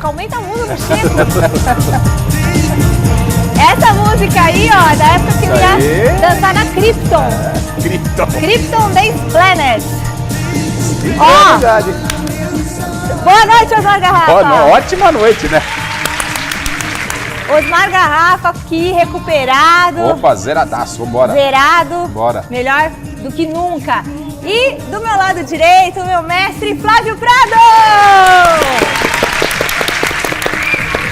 música, aumenta a música, Chico. Essa música aí, ó, é da época que eu ia dançar na Krypton. Krypton Dance Planet. Ó, verdade. Boa noite, Osmar Garrafa. Ótima noite, né? Osmar Garrafa aqui, recuperado. Opa, zeradaço, vambora. Zerado. Bora. Melhor do que nunca. E do meu lado direito, o meu mestre Flávio Prado.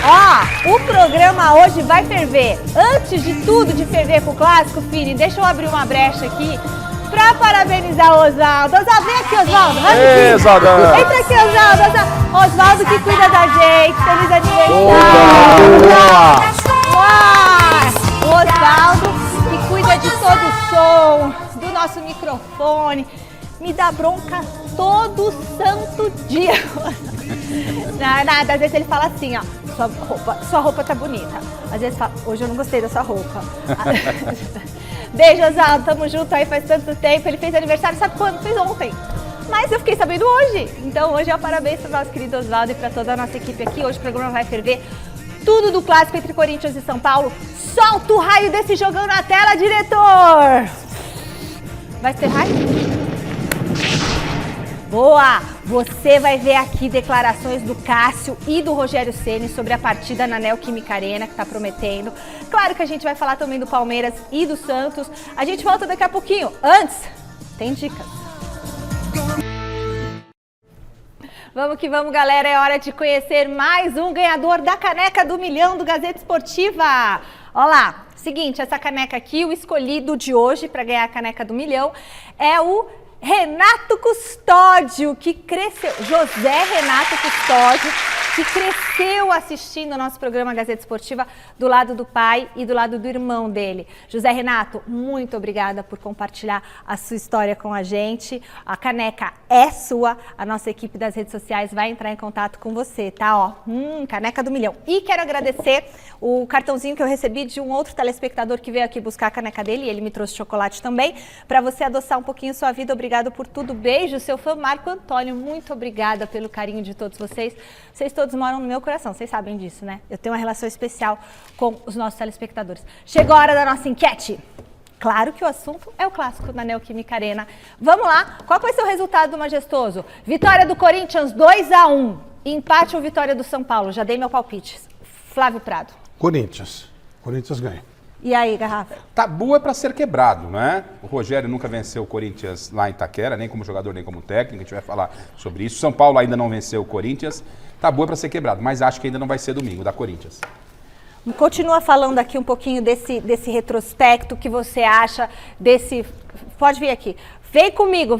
Ó, o programa hoje vai ferver. Antes de tudo de ferver com o clássico, Fini, deixa eu abrir uma brecha aqui pra parabenizar o Osvaldo. Osvaldo, vem aqui, Osvaldo. Ei, Osvaldão. Entra aqui, Osvaldo. Osvaldo que cuida da gente. Feliz aniversário. O Osvaldo que cuida de todo o som, do nosso microfone. Me dá bronca todo santo dia. Nada, às vezes ele fala assim, ó, sua roupa tá bonita. Às vezes fala, hoje eu não gostei da sua roupa. Beijo, Osvaldo, tamo junto aí faz tanto tempo. Ele fez aniversário, sabe quando? Fez ontem. Mas eu fiquei sabendo hoje. Então hoje é um parabéns para o nosso querido Osvaldo e para toda a nossa equipe aqui. Hoje o programa vai ferver tudo do clássico entre Corinthians e São Paulo. Solta o raio desse jogão na tela, diretor! Vai ser raio? Boa! Você vai ver aqui declarações do Cássio e do Rogério Ceni sobre a partida na Neoquímica Arena, que tá prometendo. Claro que a gente vai falar também do Palmeiras e do Santos. A gente volta daqui a pouquinho. Antes, tem dicas. Vamos que vamos, galera. É hora de conhecer mais um ganhador da caneca do milhão do Gazeta Esportiva. Olha lá, seguinte, essa caneca aqui, o escolhido de hoje para ganhar a caneca do milhão é o Renato Custódio, que cresceu, José Renato Custódio, que cresceu assistindo o nosso programa Gazeta Esportiva do lado do pai e do lado do irmão dele. José Renato, muito obrigada por compartilhar a sua história com a gente. A caneca é sua, a nossa equipe das redes sociais vai entrar em contato com você, tá? Ó, caneca do milhão. E quero agradecer o cartãozinho que eu recebi de um outro telespectador que veio aqui buscar a caneca dele, e ele me trouxe chocolate também, para você adoçar um pouquinho sua vida. Obrigado por tudo. Beijo, seu fã Marco Antônio. Muito obrigada pelo carinho de todos vocês. Vocês todos moram no meu coração, vocês sabem disso, né? Eu tenho uma relação especial com os nossos telespectadores. Chegou a hora da nossa enquete. Claro que o assunto é o clássico da Neoquímica Arena. Vamos lá, qual vai ser o resultado do Majestoso? Vitória do Corinthians 2-1, empate ou vitória do São Paulo? Já dei meu palpite. Flávio Prado. Corinthians ganha. E aí, Garrafa? Tabu é para ser quebrado, né? O Rogério nunca venceu o Corinthians lá em Itaquera, nem como jogador, nem como técnico. A gente vai falar sobre isso. São Paulo ainda não venceu o Corinthians. Tabu é para ser quebrado, mas acho que ainda não vai ser domingo, da Corinthians. Continua falando aqui um pouquinho desse retrospecto que você acha desse... Pode vir aqui. Vem comigo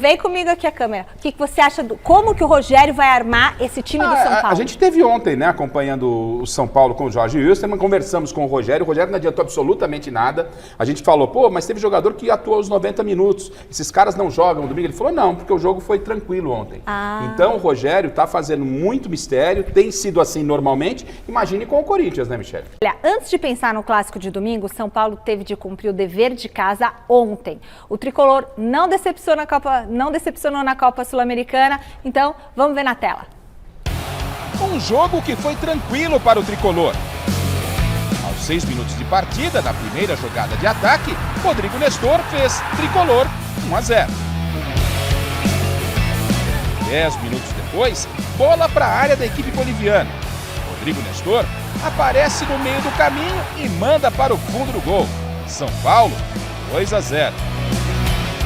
aqui a câmera. O que você acha como que o Rogério vai armar esse time do São Paulo? A gente teve ontem, né, acompanhando o São Paulo com o Jorge Wilstermann, conversamos com o Rogério não adiantou absolutamente nada. A gente falou, pô, mas teve jogador que atuou os 90 minutos. Esses caras não jogam domingo? Ele falou, não, porque o jogo foi tranquilo ontem. Então o Rogério tá fazendo muito mistério, tem sido assim normalmente. Imagine com o Corinthians, né, Michele? Olha, antes de pensar no clássico de domingo, o São Paulo teve de cumprir o dever de casa ontem. O tricolor não decepcionou na Copa Sul-Americana, então vamos ver na tela. Um jogo que foi tranquilo para o tricolor. Aos 6 minutos de partida, na primeira jogada de ataque, Rodrigo Nestor fez tricolor 1-0. 10 minutos depois, bola para a área da equipe boliviana. Rodrigo Nestor aparece no meio do caminho e manda para o fundo do gol. São Paulo, 2-0.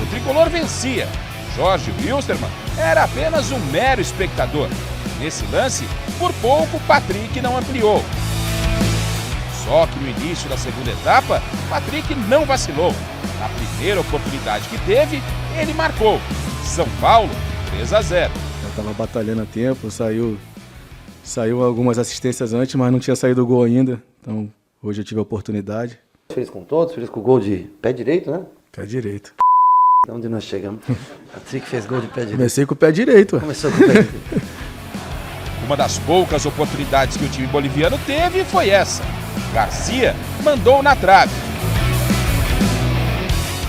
O tricolor vencia. Jorge Wilstermann era apenas um mero espectador. Nesse lance, por pouco, Patrick não ampliou. Só que no início da segunda etapa, Patrick não vacilou. Na primeira oportunidade que teve, ele marcou. São Paulo, 3-0. Eu estava batalhando a tempo, saiu algumas assistências antes, mas não tinha saído o gol ainda. Então, hoje eu tive a oportunidade. Feliz com todos, feliz com o gol de pé direito, né? Pé direito. Onde nós chegamos? Patrick fez gol de pé direito. Comecei com o pé direito. Começou com o pé direito. Uma das poucas oportunidades que o time boliviano teve foi essa. Garcia mandou na trave.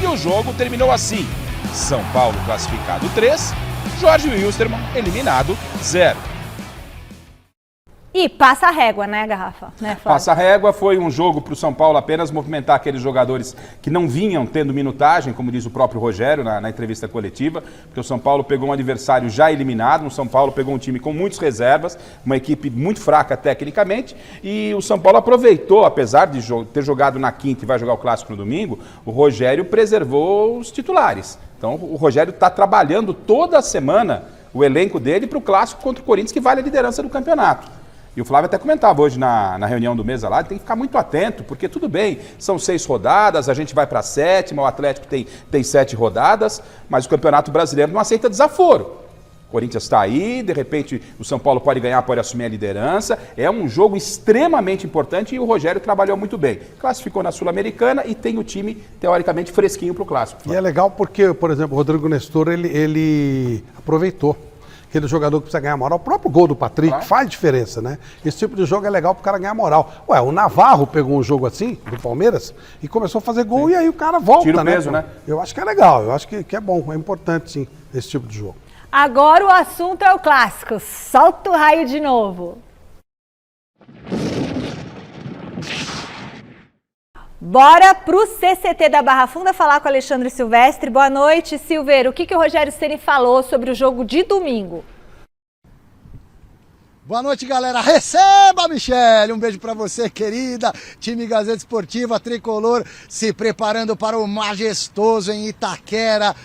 E o jogo terminou assim. São Paulo classificado 3, Jorge Wilstermann eliminado 0. E passa a régua, né, Garrafa? Né, Flávio? Passa a régua, foi um jogo para o São Paulo apenas movimentar aqueles jogadores que não vinham tendo minutagem, como diz o próprio Rogério na entrevista coletiva, porque o São Paulo pegou um adversário já eliminado, o São Paulo pegou um time com muitas reservas, uma equipe muito fraca tecnicamente, e o São Paulo aproveitou, apesar de ter jogado na quinta e vai jogar o Clássico no domingo, o Rogério preservou os titulares. Então o Rogério está trabalhando toda a semana o elenco dele para o Clássico contra o Corinthians, que vale a liderança do campeonato. E o Flávio até comentava hoje na reunião do Mesa lá, tem que ficar muito atento, porque tudo bem, são 6 rodadas, a gente vai para a 7ª, o Atlético tem 7 rodadas, mas o Campeonato Brasileiro não aceita desaforo. O Corinthians está aí, de repente o São Paulo pode ganhar, pode assumir a liderança. É um jogo extremamente importante e o Rogério trabalhou muito bem. Classificou na Sul-Americana e tem o time, teoricamente, fresquinho para o Clássico. E é legal porque, por exemplo, o Rodrigo Nestor, ele aproveitou. Aquele jogador que precisa ganhar moral. O próprio gol do Patrick faz diferença, né? Esse tipo de jogo é legal pro cara ganhar moral. Ué, o Navarro pegou um jogo assim, do Palmeiras, e começou a fazer gol. Sim. E aí o cara volta, tira o peso, né? Eu acho que é legal, eu acho que é bom, é importante sim, esse tipo de jogo. Agora o assunto é o Clássico. Solta o raio de novo. Bora pro CCT da Barra Funda falar com o Alexandre Silvestre. Boa noite, Silveiro. O que o Rogério Ceni falou sobre o jogo de domingo? Boa noite, galera. Receba, Michele. Um beijo pra você, querida. Time Gazeta Esportiva Tricolor se preparando para o majestoso em Itaquera.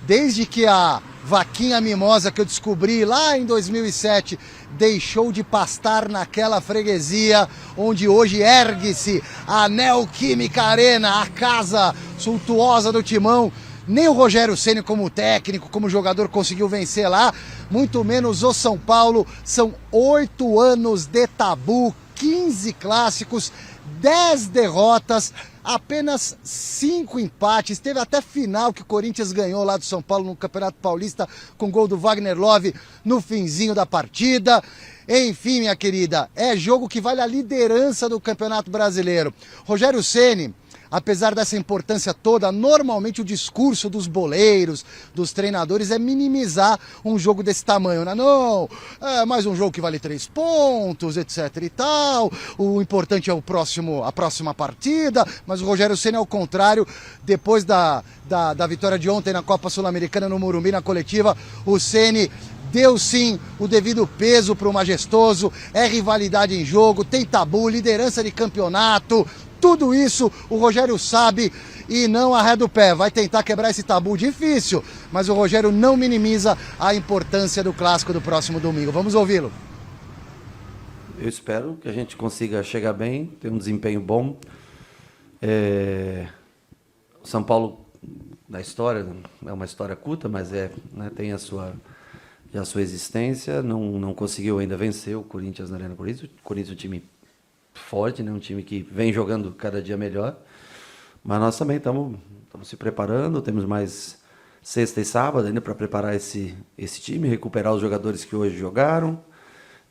Desde que a vaquinha mimosa que eu descobri lá em 2007 deixou de pastar naquela freguesia onde hoje ergue-se a Neoquímica Arena, a casa suntuosa do Timão. Nem o Rogério Ceni como técnico, como jogador conseguiu vencer lá, muito menos o São Paulo. São 8 anos de tabu, 15 clássicos, 10 derrotas, apenas 5 empates. Teve até final que o Corinthians ganhou lá do São Paulo no Campeonato Paulista com gol do Wagner Love no finzinho da partida. Enfim, minha querida, é jogo que vale a liderança do Campeonato Brasileiro. Rogério Ceni, apesar dessa importância toda, normalmente o discurso dos boleiros, dos treinadores é minimizar um jogo desse tamanho, né? Não, é mais um jogo que vale 3 pontos, etc e tal, o importante é a próxima partida, mas o Rogério Ceni, ao contrário, depois da vitória de ontem na Copa Sul-Americana no Morumbi, na coletiva, o Ceni deu sim o devido peso para o majestoso, é rivalidade em jogo, tem tabu, liderança de campeonato. Tudo isso o Rogério sabe e não arreda o pé. Vai tentar quebrar esse tabu difícil, mas o Rogério não minimiza a importância do clássico do próximo domingo. Vamos ouvi-lo. Eu espero que a gente consiga chegar bem, ter um desempenho bom. O São Paulo, da história, é uma história curta, mas tem a sua existência. Não conseguiu ainda vencer o Corinthians na Arena Corinthians. O Corinthians é um time forte, né? Um time que vem jogando cada dia melhor, mas nós também estamos se preparando, temos mais sexta e sábado ainda para preparar esse time, recuperar os jogadores que hoje jogaram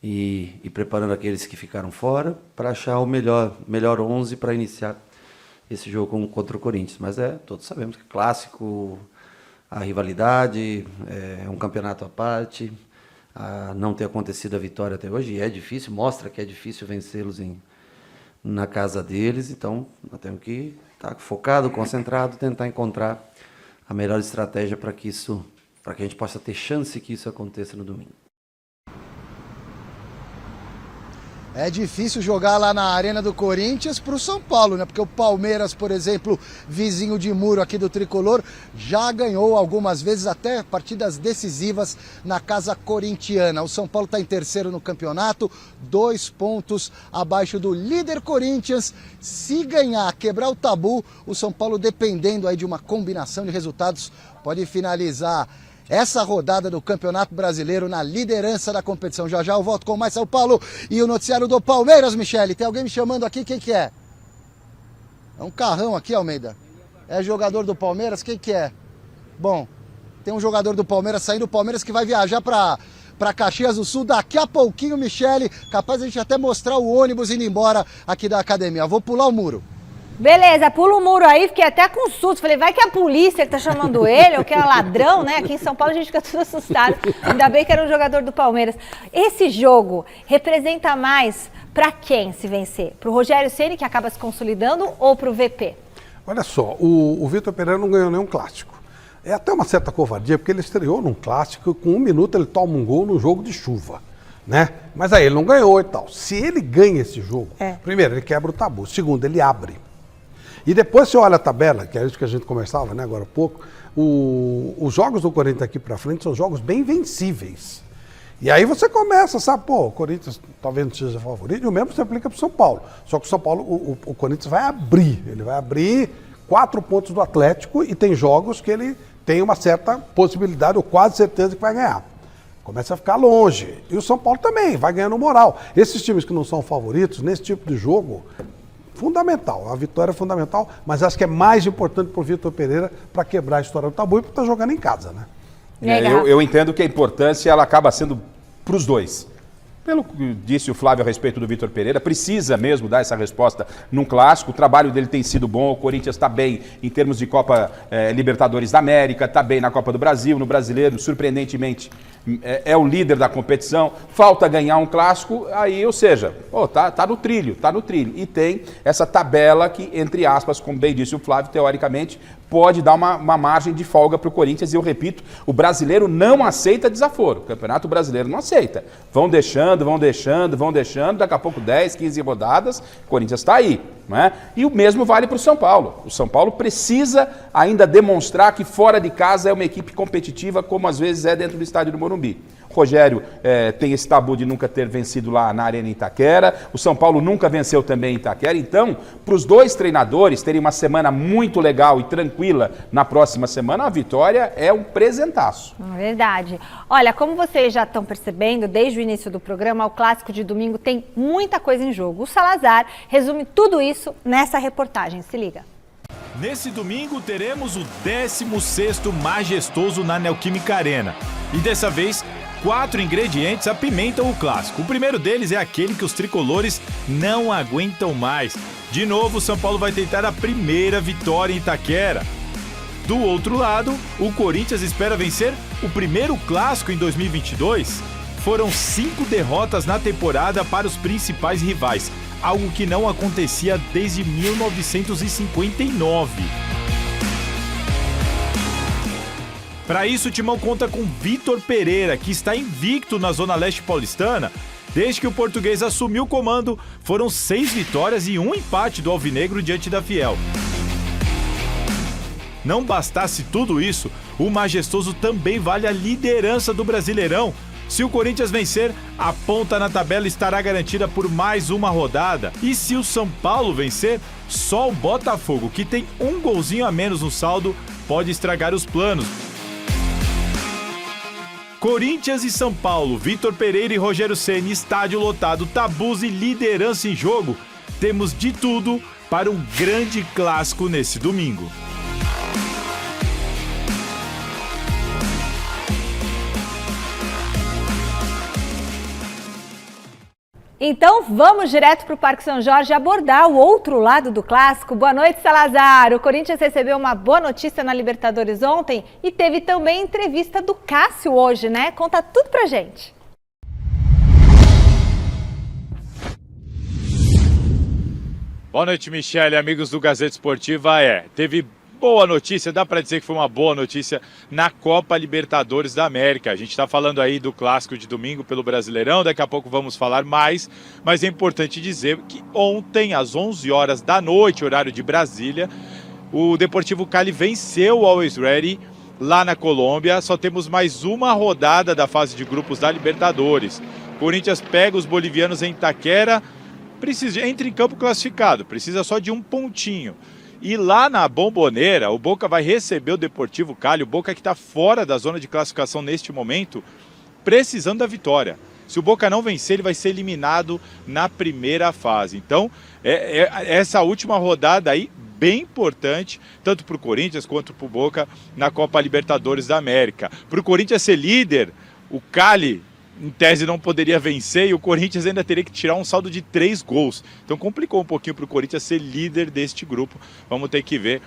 e preparando aqueles que ficaram fora para achar o melhor 11 para iniciar esse jogo contra o Corinthians. Mas todos sabemos que é clássico, a rivalidade, é um campeonato à parte, não ter acontecido a vitória até hoje, e é difícil, mostra que é difícil vencê-los na casa deles, então nós temos que estar focado, concentrado, tentar encontrar a melhor estratégia para que a gente possa ter chance que isso aconteça no domingo. É difícil jogar lá na Arena do Corinthians para o São Paulo, né? Porque o Palmeiras, por exemplo, vizinho de muro aqui do Tricolor, já ganhou algumas vezes até partidas decisivas na casa corintiana. O São Paulo está em terceiro no campeonato, 2 pontos abaixo do líder Corinthians. Se ganhar, quebrar o tabu, o São Paulo, dependendo aí de uma combinação de resultados, pode finalizar essa rodada do Campeonato Brasileiro na liderança da competição. Já eu volto com mais São Paulo e o noticiário do Palmeiras, Michele. Tem alguém me chamando aqui, quem que é? É um carrão aqui, Almeida. É jogador do Palmeiras, quem que é? Bom, tem um jogador do Palmeiras saindo do Palmeiras que vai viajar para Caxias do Sul daqui a pouquinho, Michele. Capaz de a gente até mostrar o ônibus indo embora aqui da academia. Vou pular o muro. Beleza, pula o muro aí, fiquei até com susto. Falei, vai que é a polícia que tá chamando ele, ou que é ladrão, né? Aqui em São Paulo a gente fica tudo assustado. Ainda bem que era um jogador do Palmeiras. Esse jogo representa mais para quem se vencer? Pro Rogério Ceni, que acaba se consolidando, ou pro VP? Olha só, o Vitor Pereira não ganhou nenhum clássico. É até uma certa covardia, porque ele estreou num clássico, com 1 minuto ele toma um gol num jogo de chuva, né? Mas aí ele não ganhou e tal. Se ele ganha esse jogo, primeiro, ele quebra o tabu. Segundo, ele abre. E depois você olha a tabela, que é isso que a gente conversava, né, agora há pouco, os jogos do Corinthians aqui pra frente são jogos bem vencíveis. E aí você começa, sabe, pô, o Corinthians talvez não seja favorito, e o mesmo se aplica pro São Paulo. Só que o São Paulo, o Corinthians vai abrir, ele vai abrir 4 pontos do Atlético e tem jogos que ele tem uma certa possibilidade, ou quase certeza que vai ganhar. Começa a ficar longe. E o São Paulo também, vai ganhando moral. Esses times que não são favoritos, nesse tipo de jogo, fundamental. A vitória é fundamental, mas acho que é mais importante pro Vitor Pereira para quebrar a história do tabu e porque tá jogando em casa, né? Eu entendo que a importância ela acaba sendo para os dois. Pelo que disse o Flávio a respeito do Vitor Pereira, precisa mesmo dar essa resposta num clássico. O trabalho dele tem sido bom, o Corinthians está bem em termos de Copa Libertadores da América, está bem na Copa do Brasil, no Brasileiro, surpreendentemente é o líder da competição. Falta ganhar um clássico, aí, ou seja, tá no trilho. E tem essa tabela que, entre aspas, como bem disse o Flávio, teoricamente, pode dar uma margem de folga para o Corinthians. E eu repito, o brasileiro não aceita desaforo. O Campeonato Brasileiro não aceita. Vão deixando, daqui a pouco 10, 15 rodadas, o Corinthians está aí. Não é? E o mesmo vale para o São Paulo. O São Paulo precisa ainda demonstrar que fora de casa é uma equipe competitiva, como às vezes é dentro do estádio do Morumbi. O Rogério tem esse tabu de nunca ter vencido lá na Arena Itaquera. O São Paulo nunca venceu também em Itaquera. Então, para os dois treinadores terem uma semana muito legal e tranquila na próxima semana, a vitória é um presentaço. Verdade. Olha, como vocês já estão percebendo, desde o início do programa, o Clássico de domingo tem muita coisa em jogo. O Salazar resume tudo isso nessa reportagem. Se liga. Nesse domingo teremos o 16º majestoso na Neoquímica Arena. E dessa vez, 4 ingredientes apimentam o clássico. O primeiro deles é aquele que os tricolores não aguentam mais. De novo, o São Paulo vai tentar a primeira vitória em Itaquera. Do outro lado, o Corinthians espera vencer o primeiro clássico em 2022. Foram 5 derrotas na temporada para os principais rivais, algo que não acontecia desde 1959. Para isso, o Timão conta com Vitor Pereira, que está invicto na Zona Leste paulistana. Desde que o português assumiu o comando, foram 6 vitórias e 1 empate do Alvinegro diante da Fiel. Não bastasse tudo isso, o majestoso também vale a liderança do Brasileirão. Se o Corinthians vencer, a ponta na tabela estará garantida por mais uma rodada. E se o São Paulo vencer, só o Botafogo, que tem um golzinho a menos no saldo, pode estragar os planos. Corinthians e São Paulo, Vitor Pereira e Rogério Ceni, estádio lotado, tabus e liderança em jogo. Temos de tudo para um grande clássico nesse domingo. Então vamos direto para o Parque São Jorge abordar o outro lado do clássico. Boa noite, Salazar. O Corinthians recebeu uma boa notícia na Libertadores ontem e teve também entrevista do Cássio hoje, né? Conta tudo pra gente. Boa noite, Michele, amigos do Gazeta Esportiva. Teve boa notícia, dá para dizer que foi uma boa notícia na Copa Libertadores da América. A gente está falando aí do clássico de domingo pelo Brasileirão, daqui a pouco vamos falar mais, mas é importante dizer que ontem, às 11 horas da noite, horário de Brasília, o Deportivo Cali venceu o Always Ready lá na Colômbia. Só temos mais uma rodada da fase de grupos da Libertadores. Corinthians pega os bolivianos em Itaquera, entra em campo classificado, precisa só de um pontinho. E lá na Bombonera, o Boca vai receber o Deportivo Cali, o Boca que está fora da zona de classificação neste momento, precisando da vitória. Se o Boca não vencer, ele vai ser eliminado na primeira fase. Então, essa última rodada aí, bem importante, tanto para o Corinthians quanto para o Boca na Copa Libertadores da América. Para o Corinthians ser líder, o Cali em tese não poderia vencer e o Corinthians ainda teria que tirar um saldo de 3 gols. Então complicou um pouquinho para o Corinthians ser líder deste grupo. Vamos ter que ver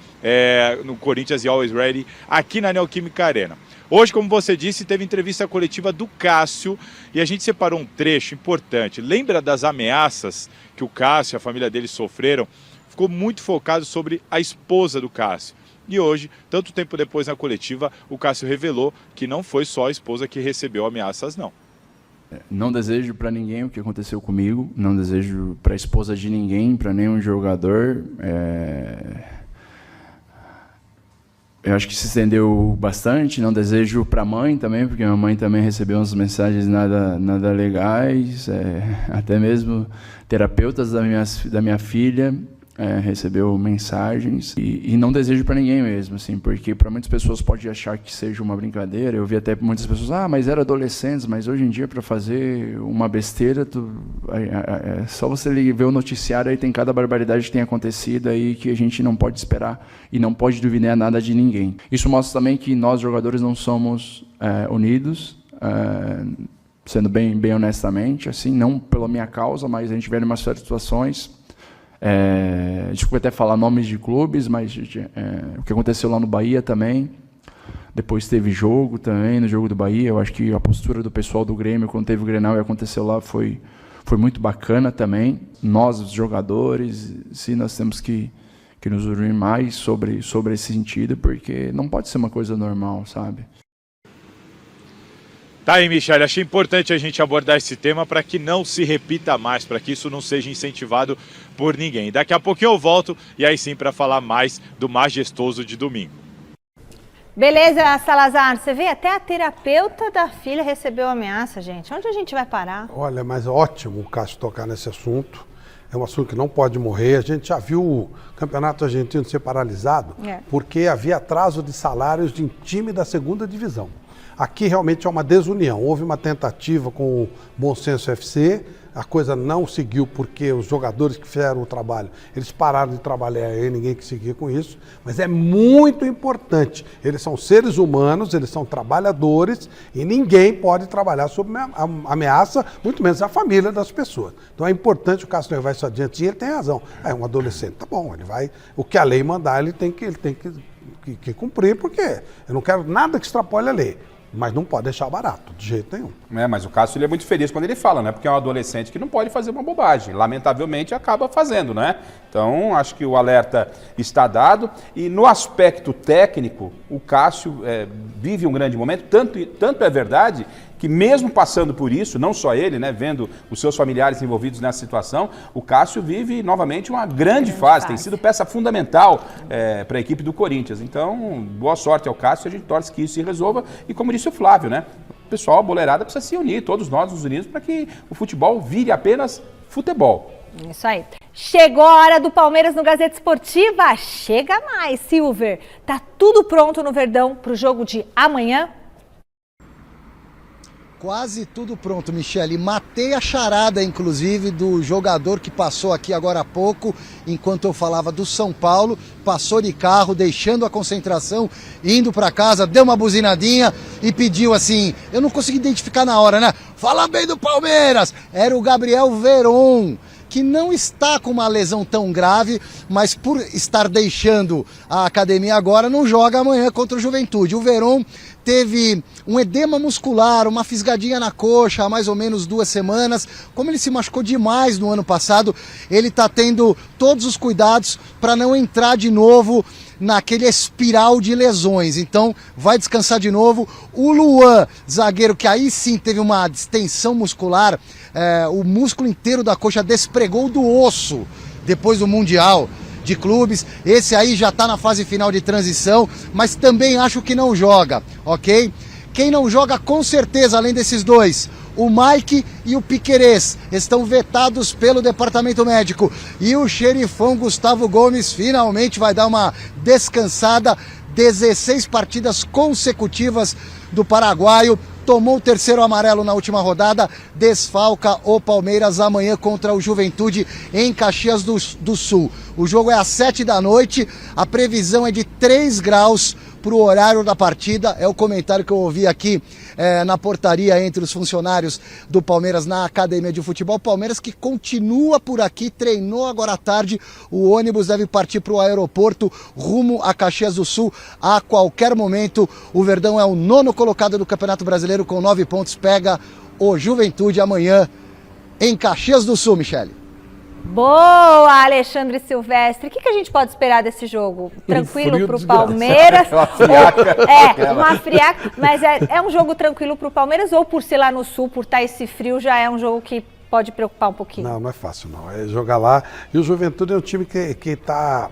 no Corinthians e Always Ready aqui na Neoquímica Arena. Hoje, como você disse, teve entrevista coletiva do Cássio e a gente separou um trecho importante. Lembra das ameaças que o Cássio e a família dele sofreram? Ficou muito focado sobre a esposa do Cássio. E hoje, tanto tempo depois na coletiva, o Cássio revelou que não foi só a esposa que recebeu ameaças, não. Não desejo para ninguém o que aconteceu comigo, não desejo para a esposa de ninguém, para nenhum jogador. Eu acho que se estendeu bastante, não desejo para a mãe também, porque a mãe também recebeu umas mensagens nada legais, até mesmo terapeutas da minha filha recebeu mensagens, e não desejo para ninguém mesmo, assim, porque para muitas pessoas pode achar que seja uma brincadeira. Eu vi até muitas pessoas, mas era adolescentes, mas hoje em dia para fazer uma besteira, só você ver o noticiário, aí tem cada barbaridade que tem acontecido aí que a gente não pode esperar e não pode duvidar nada de ninguém. Isso mostra também que nós jogadores não somos unidos, sendo bem honestamente, assim, não pela minha causa, mas a gente vê em umas certas situações. Desculpa até falar nomes de clubes, mas o que aconteceu lá no Bahia também, depois teve jogo também, no jogo do Bahia, eu acho que a postura do pessoal do Grêmio, quando teve o Grenal e aconteceu lá, foi muito bacana também. Nós, os jogadores, sim, nós temos que nos unir mais sobre esse sentido, porque não pode ser uma coisa normal, sabe? Tá aí, Michele, achei importante a gente abordar esse tema para que não se repita mais, para que isso não seja incentivado por ninguém. Daqui a pouquinho eu volto e aí sim para falar mais do Majestoso de domingo. Beleza, Salazar, você vê, até a terapeuta da filha recebeu ameaça, gente. Onde a gente vai parar? Olha, mas ótimo o Cássio tocar nesse assunto. É um assunto que não pode morrer. A gente já viu o campeonato argentino ser paralisado porque havia atraso de salários de time da segunda divisão. Aqui realmente é uma desunião. Houve uma tentativa com o Bom Senso FC, a coisa não seguiu porque os jogadores que fizeram o trabalho, eles pararam de trabalhar e ninguém que seguir com isso, mas é muito importante. Eles são seres humanos, eles são trabalhadores e ninguém pode trabalhar sob ameaça, muito menos a família das pessoas. Então é importante o Cássio levar isso adiante e ele tem razão. É um adolescente, tá bom, ele vai, o que a lei mandar ele tem que cumprir, porque eu não quero nada que extrapole a lei. Mas não pode deixar barato, de jeito nenhum. Mas o Cássio ele é muito feliz quando ele fala, né? Porque é um adolescente que não pode fazer uma bobagem. Lamentavelmente acaba fazendo, né? Então acho que o alerta está dado. E no aspecto técnico, o Cássio vive um grande momento. Tanto é verdade que mesmo passando por isso, não só ele, né? Vendo os seus familiares envolvidos nessa situação, o Cássio vive novamente uma grande fase. Tem sido peça fundamental para a equipe do Corinthians. Então, boa sorte ao Cássio. A gente torce que isso se resolva. E como disse o Flávio, né? O pessoal, a boleirada precisa se unir, todos nós nos unimos para que o futebol vire apenas futebol. Isso aí. Chegou a hora do Palmeiras no Gazeta Esportiva. Chega mais, Silver. Tá tudo pronto no Verdão para o jogo de amanhã? Quase tudo pronto, Michele. Matei a charada, inclusive, do jogador que passou aqui agora há pouco, enquanto eu falava do São Paulo. Passou de carro, deixando a concentração, indo para casa, deu uma buzinadinha e pediu assim, eu não consegui identificar na hora, né? Fala bem do Palmeiras! Era o Gabriel Veron, que não está com uma lesão tão grave, mas por estar deixando a academia agora, não joga amanhã contra o Juventude. O Veron teve um edema muscular, uma fisgadinha na coxa há mais ou menos 2 semanas. Como ele se machucou demais no ano passado, ele está tendo todos os cuidados para não entrar de novo naquele espiral de lesões. Então vai descansar de novo. O Luan, zagueiro, que aí sim teve uma distensão muscular, o músculo inteiro da coxa despregou do osso depois do Mundial de Clubes. Esse aí já está na fase final de transição, mas também acho que não joga, ok? Quem não joga com certeza, além desses dois, o Mike e o Piquerez estão vetados pelo departamento médico. E o xerifão Gustavo Gomes finalmente vai dar uma descansada. 16 partidas consecutivas do paraguaio. Tomou o 3º amarelo na última rodada, desfalca o Palmeiras amanhã contra o Juventude em Caxias do Sul. O jogo é às 7 da noite, a previsão é de 3 graus para o horário da partida, é o comentário que eu ouvi aqui na portaria entre os funcionários do Palmeiras na academia de futebol. Palmeiras que continua por aqui, treinou agora à tarde. O ônibus deve partir para o aeroporto rumo a Caxias do Sul a qualquer momento. O Verdão é o 9º colocado do Campeonato Brasileiro com 9 pontos. Pega o Juventude amanhã em Caxias do Sul, Michele. Boa, Alexandre Silvestre. O que a gente pode esperar desse jogo? Tranquilo para o Palmeiras? Uma friaca. Mas é um jogo tranquilo para o Palmeiras ou por ser lá no Sul, por estar esse frio, já é um jogo que pode preocupar um pouquinho? Não, não é fácil não. É jogar lá. E o Juventude é um time que está...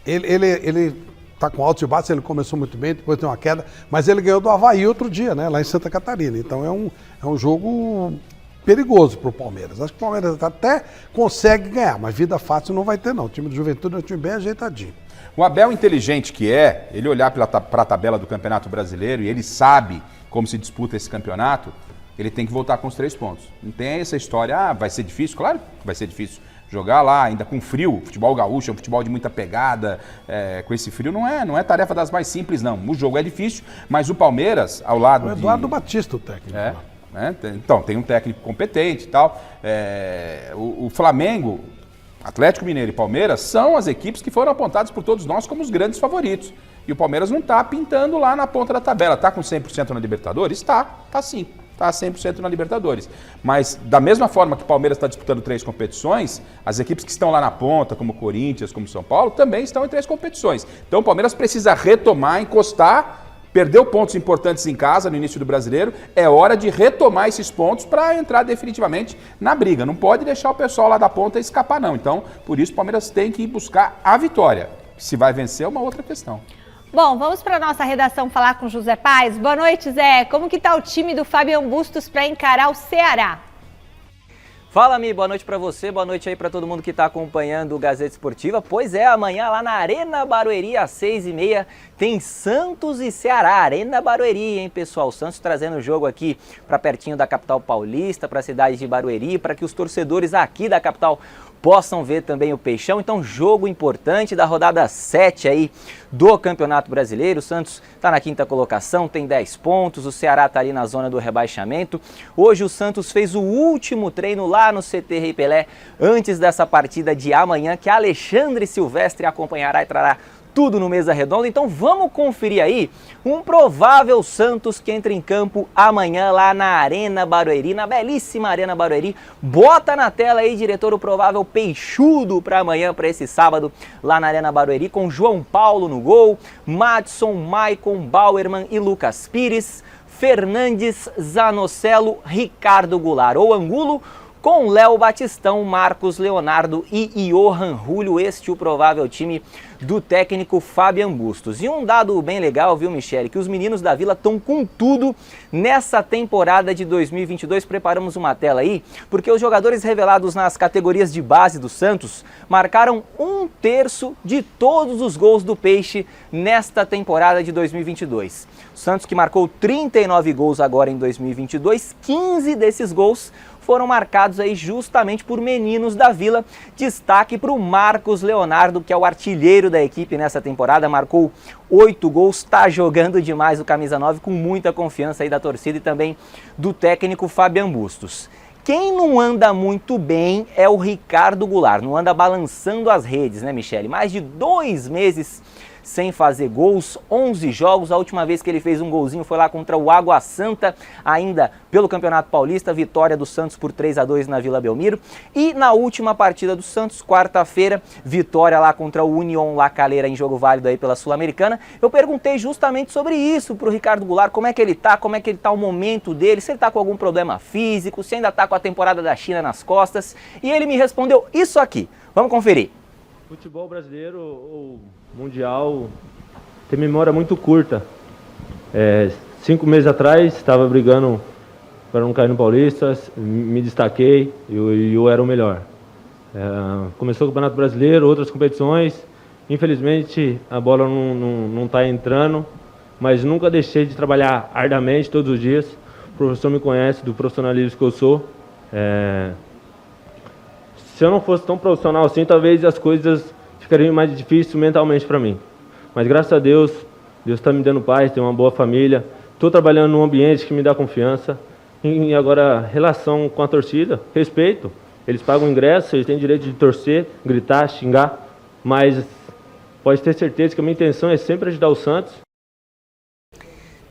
Ele está com altos e baixos, ele começou muito bem, depois tem uma queda, mas ele ganhou do Avaí outro dia, né? Lá em Santa Catarina. Então é um jogo perigoso para o Palmeiras. Acho que o Palmeiras até consegue ganhar, mas vida fácil não vai ter não. O time do Juventude é um time bem ajeitadinho. O Abel, inteligente que é, ele olhar para a tabela do Campeonato Brasileiro e ele sabe como se disputa esse campeonato, ele tem que voltar com os 3 pontos. Não tem essa história, vai ser difícil? Claro que vai ser difícil. Jogar lá ainda com frio, futebol gaúcho é um futebol de muita pegada, com esse frio não é tarefa das mais simples não. O jogo é difícil, mas o Palmeiras ao lado o Eduardo Batista, o técnico. Então, tem um técnico competente e tal. O Flamengo, Atlético Mineiro e Palmeiras são as equipes que foram apontadas por todos nós como os grandes favoritos. E o Palmeiras não está pintando lá na ponta da tabela. Está com 100% na Libertadores? Está sim. Está 100% na Libertadores. Mas da mesma forma que o Palmeiras está disputando 3 competições, as equipes que estão lá na ponta, como Corinthians, como São Paulo, também estão em 3 competições. Então o Palmeiras precisa retomar, encostar. Perdeu pontos importantes em casa no início do Brasileiro, é hora de retomar esses pontos para entrar definitivamente na briga. Não pode deixar o pessoal lá da ponta escapar não. Então, por isso o Palmeiras tem que ir buscar a vitória. Se vai vencer é uma outra questão. Bom, vamos para a nossa redação falar com o José Paes. Boa noite, Zé. Como que tá o time do Fabian Bustos para encarar o Ceará? Fala, Mi, boa noite para você, boa noite aí para todo mundo que está acompanhando o Gazeta Esportiva. Pois é, amanhã lá na Arena Barueri, às 6h30, tem Santos e Ceará, Arena Barueri, hein, pessoal? Santos trazendo o jogo aqui para pertinho da capital paulista, para a cidade de Barueri, para que os torcedores aqui da capital possam ver também o Peixão. Então, jogo importante da rodada 7 aí do Campeonato Brasileiro. O Santos está na 5ª colocação, tem 10 pontos, o Ceará está ali na zona do rebaixamento. Hoje o Santos fez o último treino lá no CT Rei Pelé, antes dessa partida de amanhã, que Alexandre Silvestre acompanhará e trará tudo no Mesa Redonda. Então vamos conferir aí um provável Santos que entra em campo amanhã lá na Arena Barueri, na belíssima Arena Barueri. Bota na tela aí, diretor, o provável peixudo para amanhã, para esse sábado, lá na Arena Barueri, com João Paulo no gol, Madison, Maicon, Bauerman e Lucas Pires, Fernandes, Zanocelo, Ricardo Goulart ou Angulo, com Léo Batistão, Marcos Leonardo e Johan Julio, este o provável time do técnico Fabian Bustos. E um dado bem legal, viu, Michele, que os meninos da Vila estão com tudo nessa temporada de 2022. Preparamos uma tela aí, porque os jogadores revelados nas categorias de base do Santos marcaram 1/3 de todos os gols do Peixe nesta temporada de 2022. O Santos, que marcou 39 gols agora em 2022, 15 desses gols foram marcados aí justamente por meninos da Vila. Destaque para o Marcos Leonardo, que é o artilheiro da equipe nessa temporada, marcou 8 gols, está jogando demais o camisa 9, com muita confiança aí da torcida e também do técnico Fabian Bustos. Quem não anda muito bem é o Ricardo Goulart, não anda balançando as redes, né, Michele? Mais de 2 meses sem fazer gols, 11 jogos, a última vez que ele fez um golzinho foi lá contra o Água Santa, ainda pelo Campeonato Paulista, vitória do Santos por 3-2 na Vila Belmiro, e na última partida do Santos, quarta-feira, vitória lá contra o União La Calera em jogo válido aí pela Sul-Americana. Eu perguntei justamente sobre isso pro Ricardo Goulart, como é que ele tá o momento dele, se ele tá com algum problema físico, se ainda tá com a temporada da China nas costas, e ele me respondeu isso aqui. Vamos conferir. Futebol brasileiro ou mundial tem memória muito curta. 5 meses atrás estava brigando para não cair no Paulista, me destaquei e eu era o melhor. Começou o Campeonato Brasileiro, outras competições, infelizmente a bola não está entrando, mas nunca deixei de trabalhar arduamente todos os dias. O professor me conhece do profissionalismo que eu sou. Se eu não fosse tão profissional assim, talvez as coisas ficariam mais difíceis mentalmente para mim. Mas graças a Deus, Deus está me dando paz, tenho uma boa família, estou trabalhando num ambiente que me dá confiança. E agora, relação com a torcida, respeito. Eles pagam ingresso, eles têm direito de torcer, gritar, xingar, mas pode ter certeza que a minha intenção é sempre ajudar o Santos.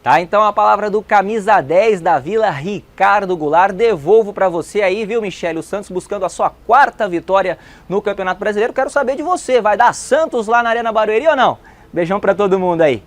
Tá, então a palavra do camisa 10 da Vila, Ricardo Goulart. Devolvo para você aí, viu, Michele? O Santos buscando a sua 4ª vitória no Campeonato Brasileiro. Quero saber de você, vai dar Santos lá na Arena Barueri ou não? Beijão para todo mundo aí.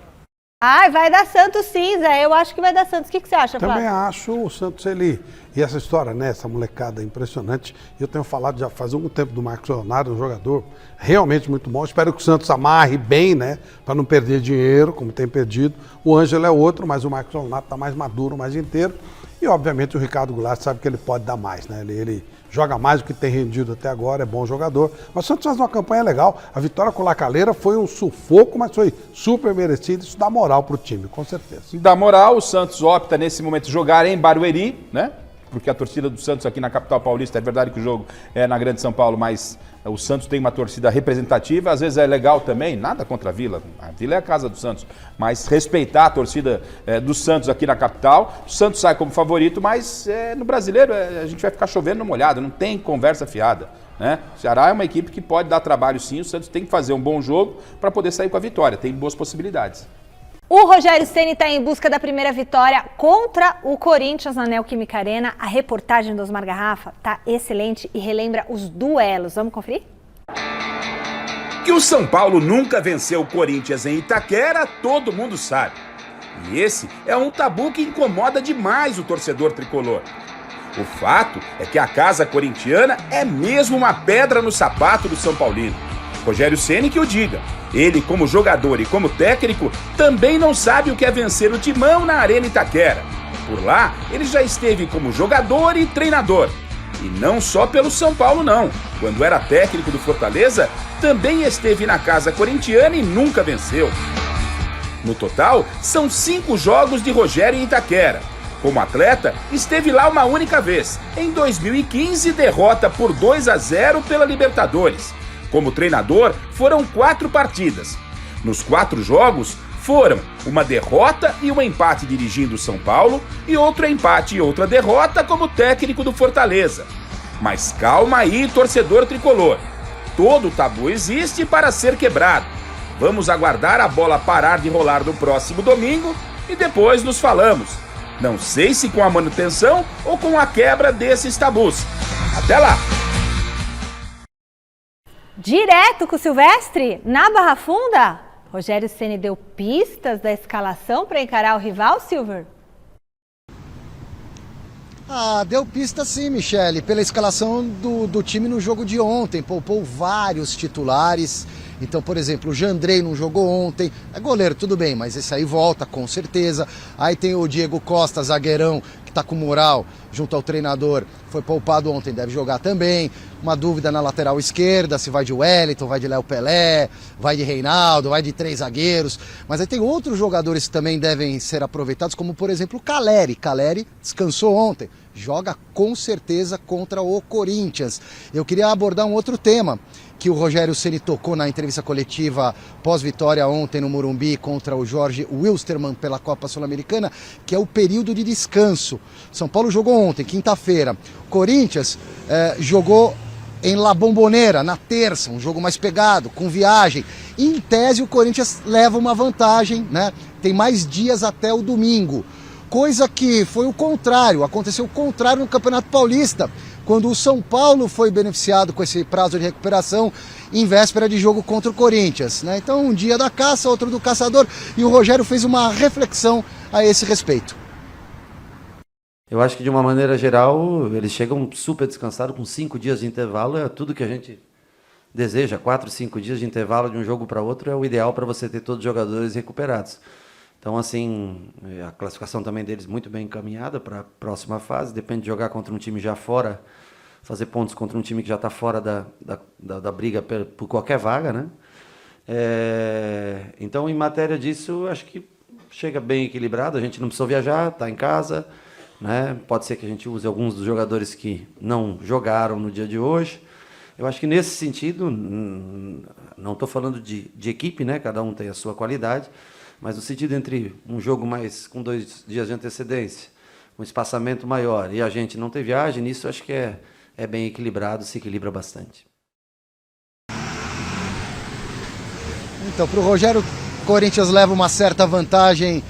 Ai, vai dar Santos sim, Zé. Eu acho que vai dar Santos. O que você acha, Flávio? Também acho. O Santos, ele... E essa história, né? Essa molecada impressionante. Eu tenho falado já faz algum tempo do Marcos Leonardo, um jogador realmente muito bom. Espero que o Santos amarre bem, né? Para não perder dinheiro, como tem perdido. O Ângelo é outro, mas o Marcos Leonardo está mais maduro, mais inteiro. E, obviamente, o Ricardo Goulart sabe que ele pode dar mais, né? Ele joga mais do que tem rendido até agora, é bom jogador. Mas o Santos faz uma campanha legal. A vitória com o Lacaleira foi um sufoco, mas foi super merecido. Isso dá moral pro time, com certeza. Dá moral, o Santos opta nesse momento jogar em Barueri, né? Porque a torcida do Santos aqui na capital paulista, é verdade que o jogo é na Grande São Paulo, mas o Santos tem uma torcida representativa, às vezes é legal também, nada contra a Vila é a casa do Santos, mas respeitar a torcida do Santos aqui na capital. O Santos sai como favorito, mas no Brasileiro a gente vai ficar chovendo no molhado, não tem conversa fiada, né? O Ceará é uma equipe que pode dar trabalho sim, o Santos tem que fazer um bom jogo para poder sair com a vitória, tem boas possibilidades. O Rogério Ceni está em busca da primeira vitória contra o Corinthians na Neoquímica Arena. A reportagem do Osmar Garrafa está excelente e relembra os duelos. Vamos conferir? Que o São Paulo nunca venceu o Corinthians em Itaquera, todo mundo sabe. E esse é um tabu que incomoda demais o torcedor tricolor. O fato é que a casa corintiana é mesmo uma pedra no sapato do São Paulino. Rogério Ceni que o diga. Ele, como jogador e como técnico, também não sabe o que é vencer o Timão na Arena Itaquera. Por lá, ele já esteve como jogador e treinador. E não só pelo São Paulo, não. Quando era técnico do Fortaleza, também esteve na casa corintiana e nunca venceu. No total, são 5 jogos de Rogério em Itaquera. Como atleta, esteve lá uma única vez. Em 2015, derrota por 2-0 pela Libertadores. Como treinador, foram 4 partidas. Nos 4 jogos, foram uma derrota e um empate dirigindo o São Paulo e outro empate e outra derrota como técnico do Fortaleza. Mas calma aí, torcedor tricolor. Todo tabu existe para ser quebrado. Vamos aguardar a bola parar de rolar no próximo domingo e depois nos falamos. Não sei se com a manutenção ou com a quebra desses tabus. Até lá! Direto com o Silvestre, na Barra Funda, Rogério Ceni deu pistas da escalação para encarar o rival, Silver? Deu pista sim, Michele, pela escalação do time no jogo de ontem. Poupou vários titulares. Então, por exemplo, o Jandrei não jogou ontem. É goleiro, tudo bem, mas esse aí volta, com certeza. Aí tem o Diego Costa, zagueirão, que tá com moral junto ao treinador. Foi poupado ontem, deve jogar também. Uma dúvida na lateral esquerda, se vai de Wellington, vai de Léo Pelé, vai de Reinaldo, vai de 3 zagueiros. Mas aí tem outros jogadores que também devem ser aproveitados, como por exemplo o Caleri. Caleri descansou ontem, joga com certeza contra o Corinthians. Eu queria abordar um outro tema que o Rogério Ceni tocou na entrevista coletiva pós-vitória ontem no Morumbi contra o Jorge Wilstermann pela Copa Sul-Americana, que é o período de descanso. São Paulo jogou ontem, quinta-feira. Corinthians jogou em La Bombonera, na terça, um jogo mais pegado, com viagem. Em tese, o Corinthians leva uma vantagem, né? Tem mais dias até o domingo. Coisa que foi o contrário, aconteceu o contrário no Campeonato Paulista, quando o São Paulo foi beneficiado com esse prazo de recuperação em véspera de jogo contra o Corinthians, né? Então, um dia da caça, outro do caçador, e o Rogério fez uma reflexão a esse respeito. Eu acho que, de uma maneira geral, eles chegam super descansados, com 5 dias de intervalo, é tudo que a gente deseja. 4, 5 dias de intervalo de um jogo para outro é o ideal para você ter todos os jogadores recuperados. Então, assim, a classificação também deles muito bem encaminhada para a próxima fase. Depende de jogar contra um time já fora, fazer pontos contra um time que já está fora da briga por qualquer vaga, né? Então, em matéria disso, acho que chega bem equilibrado. A gente não precisou viajar, está em casa, né? Pode ser que a gente use alguns dos jogadores que não jogaram no dia de hoje. Eu acho que nesse sentido, não estou falando de equipe, né? Cada um tem a sua qualidade, Mas no sentido entre um jogo mais com 2 dias de antecedência, um espaçamento maior, e a gente não ter viagem, nisso acho que é bem equilibrado, se equilibra bastante. Então, para o Rogério, o Corinthians leva uma certa vantagem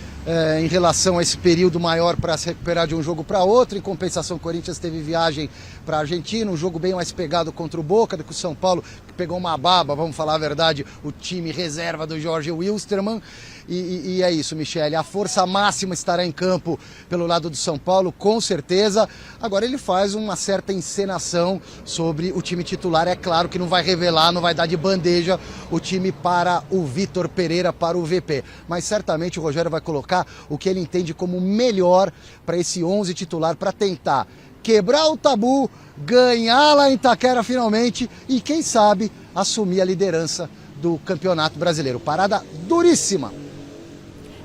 em relação a esse período maior para se recuperar de um jogo para outro. Em compensação, o Corinthians teve viagem para a Argentina, um jogo bem mais pegado contra o Boca do que o São Paulo, que pegou uma baba, vamos falar a verdade, o time reserva do Jorge Wilstermann. E é isso, Michele, a força máxima estará em campo pelo lado do São Paulo, com certeza. Agora ele faz uma certa encenação sobre o time titular. É claro que não vai revelar, não vai dar de bandeja o time para o Vitor Pereira, para o VP. Mas certamente o Rogério vai colocar o que ele entende como melhor para esse 11 titular, para tentar quebrar o tabu, ganhar lá em Itaquera finalmente e, quem sabe, assumir a liderança do Campeonato Brasileiro. Parada duríssima.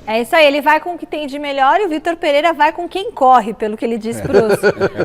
É isso aí, ele vai com o que tem de melhor e o Vitor Pereira vai com quem corre, pelo que ele disse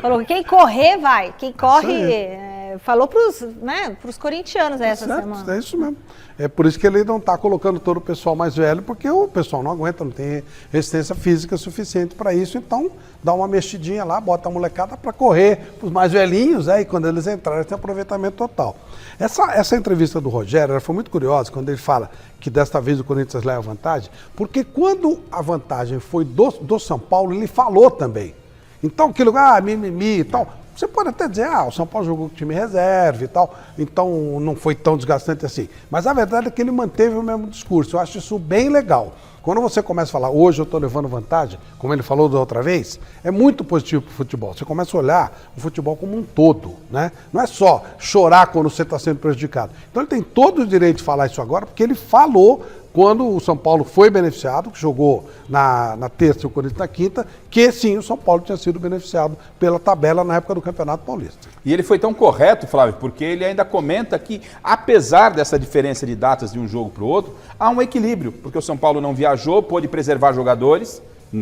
falou, quem correr vai, quem corre, falou pros corintianos essa semana. É isso mesmo. É por isso que ele não está colocando todo o pessoal mais velho, porque o pessoal não aguenta, não tem resistência física suficiente para isso, então dá uma mexidinha lá, bota a molecada para correr para os mais velhinhos, e quando eles entrarem tem aproveitamento total. Essa entrevista do Rogério foi muito curiosa, quando ele fala que desta vez o Corinthians leva vantagem, porque quando a vantagem foi do São Paulo, ele falou também. Então aquilo, mimimi e tal, você pode até dizer, o São Paulo jogou com time reserva e tal, então não foi tão desgastante assim. Mas a verdade é que ele manteve o mesmo discurso, eu acho isso bem legal. Quando você começa a falar, hoje eu estou levando vantagem, como ele falou da outra vez, é muito positivo para o futebol. Você começa a olhar o futebol como um todo, né? Não é só chorar quando você está sendo prejudicado. Então ele tem todo o direito de falar isso agora, porque ele falou quando o São Paulo foi beneficiado, que jogou na terça e o Corinthians na quinta, que sim, o São Paulo tinha sido beneficiado pela tabela na época do Campeonato Paulista. E ele foi tão correto, Flávio, porque ele ainda comenta que, apesar dessa diferença de datas de um jogo para o outro, há um equilíbrio, porque o São Paulo não viajou, pôde preservar jogadores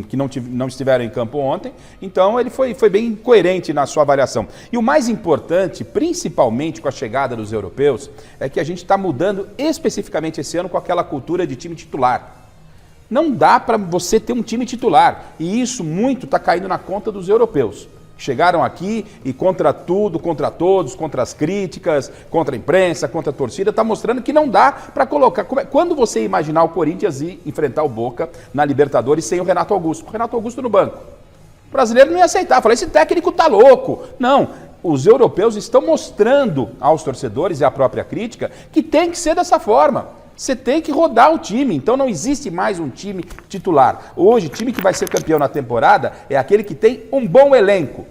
que não estiveram em campo ontem, então ele foi bem coerente na sua avaliação. E o mais importante, principalmente com a chegada dos europeus, é que a gente está mudando especificamente esse ano com aquela cultura de time titular. Não dá para você ter um time titular, e isso muito está caindo na conta dos europeus. Chegaram aqui e contra tudo, contra todos, contra as críticas, contra a imprensa, contra a torcida, está mostrando que não dá para colocar. Quando você imaginar o Corinthians ir enfrentar o Boca na Libertadores sem o Renato Augusto? O Renato Augusto no banco. O brasileiro não ia aceitar, falou, esse técnico tá louco. Não, os europeus estão mostrando aos torcedores e à própria crítica que tem que ser dessa forma. Você tem que rodar o time, então não existe mais um time titular. Hoje, o time que vai ser campeão na temporada é aquele que tem um bom elenco.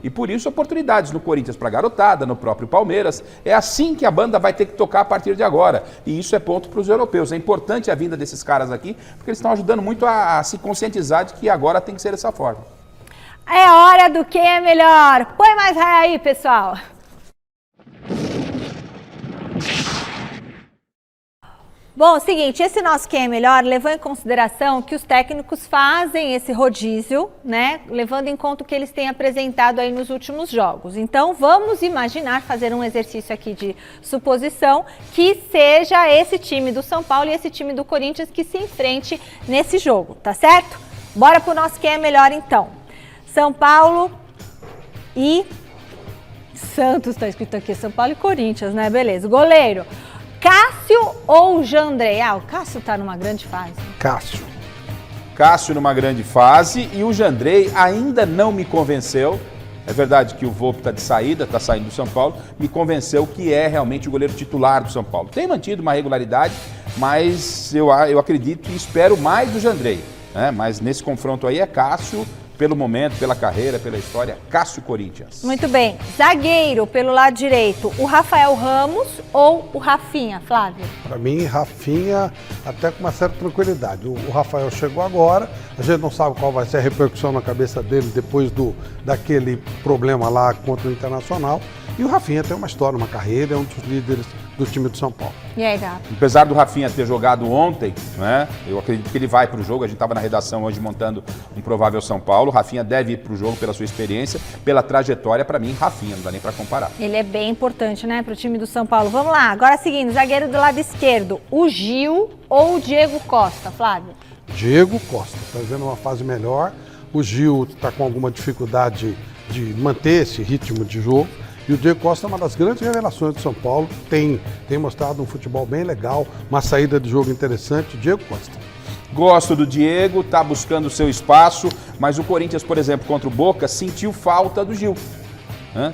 E por isso, oportunidades no Corinthians para garotada, no próprio Palmeiras. É assim que a banda vai ter que tocar a partir de agora. E isso é ponto para os europeus. É importante a vinda desses caras aqui, porque eles estão ajudando muito a se conscientizar de que agora tem que ser dessa forma. É hora do quem é melhor. Põe mais raia aí, pessoal. Bom, seguinte, esse nosso Quem é Melhor levou em consideração que os técnicos fazem esse rodízio, né? Levando em conta o que eles têm apresentado aí nos últimos jogos. Então, vamos imaginar, fazer um exercício aqui de suposição, que seja esse time do São Paulo e esse time do Corinthians que se enfrente nesse jogo, tá certo? Bora pro nosso Quem é Melhor, então. São Paulo e Santos, tá escrito aqui, São Paulo e Corinthians, né? Beleza, goleiro. Cássio ou Jandrei? O Cássio tá numa grande fase. Cássio numa grande fase e o Jandrei ainda não me convenceu. É verdade que o Volpi está de saída, está saindo do São Paulo, me convenceu que é realmente o goleiro titular do São Paulo. Tem mantido uma regularidade, mas eu acredito e espero mais do Jandrei, né? Mas nesse confronto aí é Cássio, pelo momento, pela carreira, pela história, Cássio Corinthians. Muito bem. Zagueiro, pelo lado direito, o Rafael Ramos ou o Rafinha, Flávio? Para mim, Rafinha, até com uma certa tranquilidade. O Rafael chegou agora, a gente não sabe qual vai ser a repercussão na cabeça dele depois daquele problema lá contra o Internacional, E o Rafinha tem uma história, uma carreira, é um dos líderes do time do São Paulo. E aí, Gato? Apesar do Rafinha ter jogado ontem, né? Eu acredito que ele vai para o jogo. A gente estava na redação hoje montando um provável São Paulo. O Rafinha deve ir para o jogo pela sua experiência, pela trajetória. Para mim, Rafinha, não dá nem para comparar. Ele é bem importante, né, para o time do São Paulo. Vamos lá, agora seguindo, zagueiro do lado esquerdo, o Gil ou o Diego Costa, Flávio? Diego Costa, está vivendo uma fase melhor. O Gil está com alguma dificuldade de manter esse ritmo de jogo. E o Diego Costa é uma das grandes revelações do São Paulo. Tem mostrado um futebol bem legal, uma saída de jogo interessante. Diego Costa. Gosto do Diego, está buscando o seu espaço, mas o Corinthians, por exemplo, contra o Boca, sentiu falta do Gil.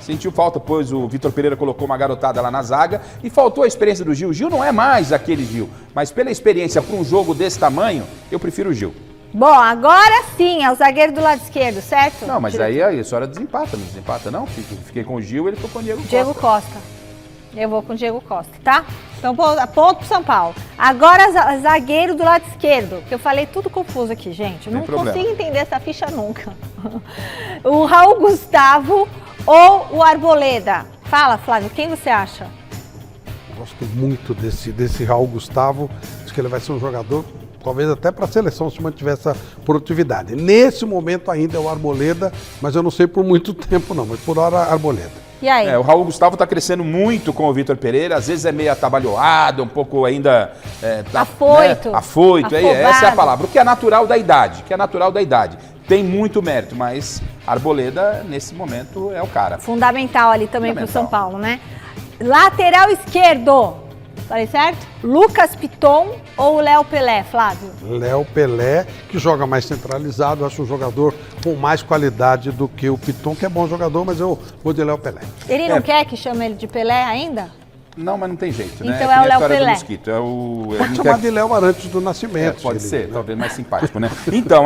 Sentiu falta, pois o Vitor Pereira colocou uma garotada lá na zaga e faltou a experiência do Gil. O Gil não é mais aquele Gil, mas pela experiência para um jogo desse tamanho, eu prefiro o Gil. Bom, agora sim, é o zagueiro do lado esquerdo, certo? Não, mas aí a senhora desempata, não desempata não? Fiquei com o Gil, ele ficou com o Diego Costa. Diego Costa. Eu vou com o Diego Costa, tá? Então, ponto pro São Paulo. Agora, zagueiro do lado esquerdo, que eu falei tudo confuso aqui, gente. Eu não consigo entender essa ficha nunca. O Raul Gustavo ou o Arboleda? Fala, Flávio, quem você acha? Eu gosto muito desse Raul Gustavo. Acho que ele vai ser um jogador, talvez até para a seleção, se mantiver essa produtividade. Nesse momento ainda é o Arboleda, mas eu não sei por muito tempo não, mas por hora Arboleda. E aí? O Raul Gustavo está crescendo muito com o Vitor Pereira, às vezes é meio atabalhoado, um pouco ainda... afoito. Né? Afoito, essa é a palavra. O que é natural da idade, Tem muito mérito, mas Arboleda, nesse momento, é o cara. Fundamental ali também para o São Paulo, né? Lateral esquerdo, falei certo? Lucas Piton ou Léo Pelé, Flávio? Léo Pelé, que joga mais centralizado, eu acho um jogador com mais qualidade do que o Piton, que é bom jogador, mas eu vou de Léo Pelé. Ele não quer que chame ele de Pelé ainda? Não, mas não tem jeito, né? Então é o Léo Pelé. Pode chamar de Léo Arantes do Nascimento. Pode ser, talvez mais simpático, né? Então,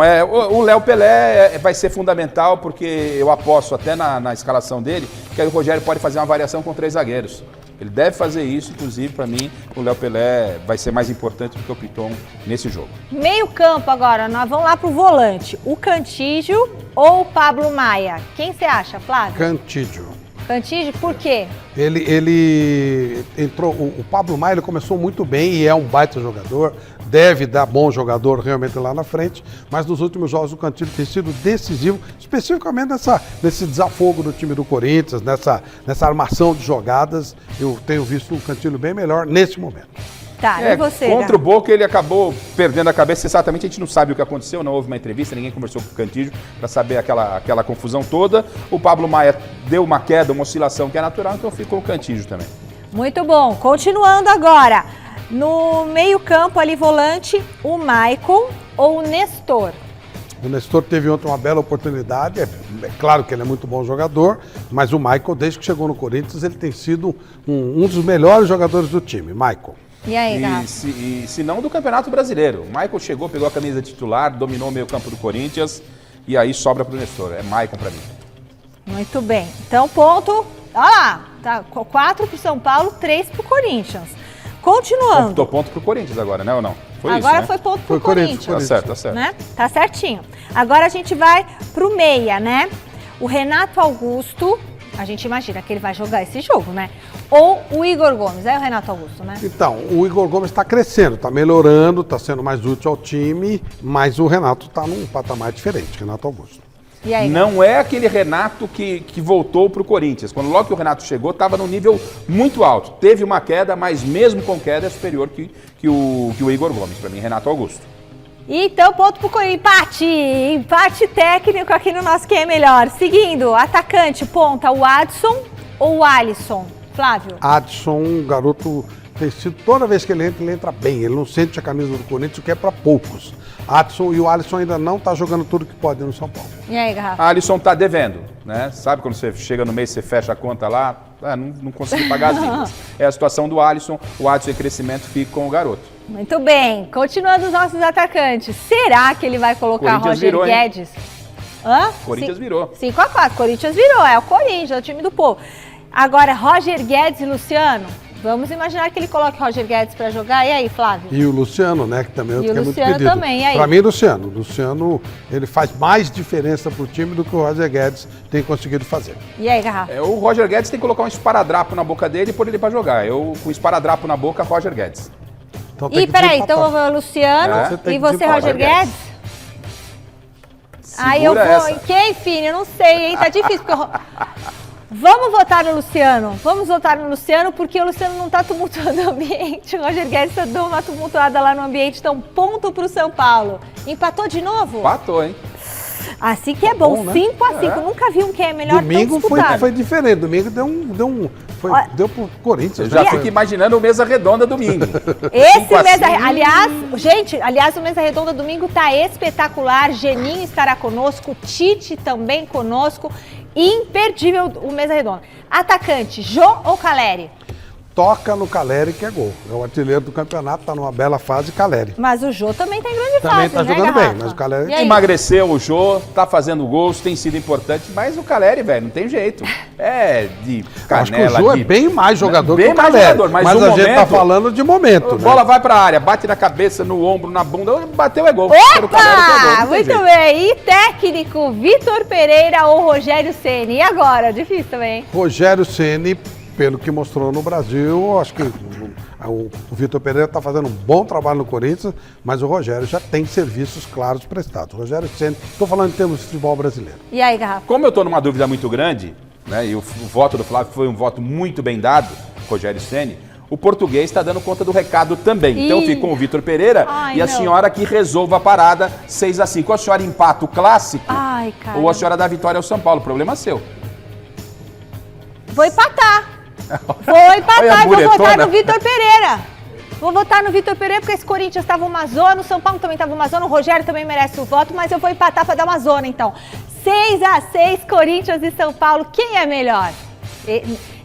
o Léo Pelé vai ser fundamental, porque eu aposto até na escalação dele, que aí o Rogério pode fazer uma variação com 3 zagueiros. Ele deve fazer isso, inclusive, para mim, o Léo Pelé vai ser mais importante do que o Piton nesse jogo. Meio campo agora, nós vamos lá pro volante. O Cantígio ou o Pablo Maia? Quem você acha, Flávio? Cantígio. Cantígio, por quê? Ele entrou, o Pablo Maia ele começou muito bem e é um baita jogador, deve dar bom jogador realmente lá na frente, mas nos últimos jogos o Cantígio tem sido decisivo, especificamente nesse desafogo do time do Corinthians, nessa armação de jogadas, eu tenho visto o Cantígio bem melhor nesse momento. Tá, e você? Contra o Boca ele acabou perdendo a cabeça, exatamente, a gente não sabe o que aconteceu, não houve uma entrevista, ninguém conversou com o Cantígio para saber aquela confusão toda. O Pablo Maia deu uma queda, uma oscilação que é natural, então ficou o Cantígio também. Muito bom, continuando agora, no meio campo ali volante, o Maicon ou o Nestor? O Nestor teve ontem uma bela oportunidade, é claro que ele é muito bom jogador, mas o Maicon, desde que chegou no Corinthians, ele tem sido um dos melhores jogadores do time, Maicon. E aí, se não do Campeonato Brasileiro. O Maicon chegou, pegou a camisa titular, dominou o meio campo do Corinthians e aí sobra pro Nestor. É Maicon para mim. Muito bem. Então, ponto. Olha lá, tá 4 pro São Paulo, 3 pro Corinthians. Continuando. Tô ponto pro Corinthians agora, né ou não? Foi agora isso, né? Foi ponto pro Corinthians. Tá certo, tá certo. Né? Tá certinho. Agora a gente vai pro meia, né? O Renato Augusto, a gente imagina que ele vai jogar esse jogo, né? Ou o Igor Gomes, é o Renato Augusto, né? Então, o Igor Gomes está crescendo, está melhorando, está sendo mais útil ao time, mas o Renato está num patamar diferente, Renato Augusto. E aí, não é aquele Renato que voltou para o Corinthians. Quando logo que o Renato chegou, estava num nível muito alto. Teve uma queda, mas mesmo com queda é superior que o Igor Gomes. Para mim, Renato Augusto. Então, ponto pro Corinthians. Empate técnico aqui no nosso Quem é Melhor. Seguindo, atacante, ponta, o Adson ou o Alisson? Flávio? Adson, um garoto tem sido, toda vez que ele entra bem. Ele não sente a camisa do Corinthians, o que é para poucos. Adson e o Alisson ainda não tá jogando tudo que pode no São Paulo. E aí, Garrafa? Alisson tá devendo, né? Sabe quando você chega no mês, você fecha a conta lá, não consegui pagar as dívidas. É a situação do Alisson, o Adson em crescimento fica com o garoto. Muito bem, continuando os nossos atacantes. Será que ele vai colocar Roger Guedes? Corinthians virou. 5-4, Corinthians virou, é o Corinthians, é o time do povo. Agora, Roger Guedes e Luciano, Vamos imaginar que ele coloque o Roger Guedes para jogar. E aí, Flávio? E o Luciano, né? Que também é outro que é muito Luciano pedido. também, e aí? Para mim, Luciano. Luciano, ele faz mais diferença pro time do que o Roger Guedes tem conseguido fazer. E aí, Garrafa? O Roger Guedes tem que colocar um esparadrapo na boca dele e pôr ele pra jogar. Eu, com esparadrapo na boca, Roger Guedes. Então, tem E que peraí, desempatar. então o Luciano Você tem e que você, desempatar. Roger Guedes? Aí eu Segura vou. essa. Em quem, filho? Eu não sei, hein? Tá difícil. Porque Vamos votar no Luciano. Vamos votar no Luciano, porque o Luciano não tá tumultuando o ambiente. O Roger Guedes tá dando uma tumultuada lá no ambiente. Então, ponto pro São Paulo. Empatou de novo? Empatou, hein? Assim que é bom, né? 5-5. Nunca vi um que é melhor Domingo tão disputado. foi diferente. Domingo deu pro Corinthians. Eu já né? fico imaginando o Mesa Redonda domingo. Esse 5 a Mesa... 5. Aliás, o Mesa Redonda domingo tá espetacular. Geninho estará conosco, Tite também conosco. Imperdível o Mesa Redonda. Atacante, Jô ou Caleri? Toca no Caleri, que é gol. É o artilheiro do campeonato, tá numa bela fase, Caleri. Mas o Jô também tá em grande Também fase, tá né, jogando Garrafa? bem, mas o Caleri... E aí? Emagreceu o Jô, tá fazendo gols, tem sido importante, mas o Caleri, velho, não tem jeito. É de canela. Acho que o Jô é bem mais jogador bem que o mais Caleri. jogador, mas mas o a gente tá momento- falando de momento, A né? bola vai pra área, bate na cabeça, no ombro, na bunda, bateu é gol. Pelo Caleri que é gol, Opa! não tem Muito jeito. bem. E técnico, Vitor Pereira ou Rogério Ceni? E agora? Difícil também. Rogério Ceni, pelo que mostrou no Brasil, acho que o Vitor Pereira está fazendo um bom trabalho no Corinthians, mas o Rogério já tem serviços claros prestados. O Rogério Ceni, estou falando em termos de futebol brasileiro. E aí, Garrafa? Como eu tô numa dúvida muito grande, né, e o voto do Flávio foi um voto muito bem dado, Rogério Ceni, o português está dando conta do recado também. Então Ih. fica com o Vitor Pereira Ai, e a não. senhora que resolva a parada 6 a 5. Ou a senhora empata o clássico, Ai, cara. ou a senhora dá vitória ao São Paulo. Problema seu. Vou empatar. Vou Olha a empatar e vou muretona. votar no Vitor Pereira. Vou votar no Vitor Pereira porque esse Corinthians estava uma zona, o São Paulo também estava uma zona, o Rogério também merece o voto, mas eu vou empatar para dar uma zona, então. 6 a 6, Corinthians e São Paulo. Quem é melhor?